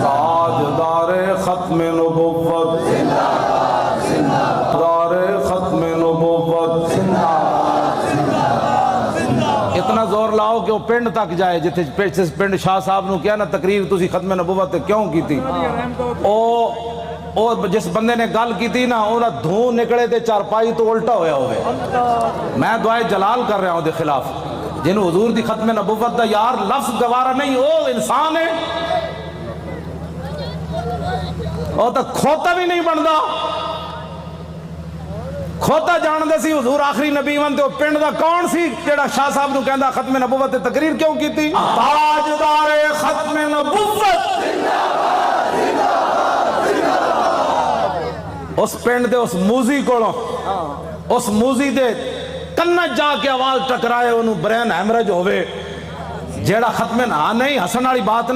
تاجدار ختم نبوت دار ختم نبوت اتنا زور لاؤ کہ وہ پنڈ تک جائے جتھے پنڈ شاہ صاحب نو کیا نا تقریر تسی ختم نبوت کیوں کی تھی او جس بندے نے گل کی تھی نا اونا دھوں نکلے دے چارپائی تو الٹا ہویا ہوئے میں دعائے جلال کر رہا ہوں دے خلاف جنہوں حضور دی ختم نبوت دا یار لفظ گوارا نہیں او انسان ہے او تا کھوتا بھی نہیں بندا کھوتا جان دے سی حضور آخری نبی ونتے پنڈ دا کون سی جیڑا شاہ صاحب نو کہندا ختم نبوت تقریر کیوں کی تھی تاجدار ختم نبوت اس پنڈ دے اس موزی کولوں اس موزی دے کنج جا کے آواز ٹکرائے انہوں برین ہیمرج ہوئے جیڑا ختم نہ نہیں ہسن والی بات نہیں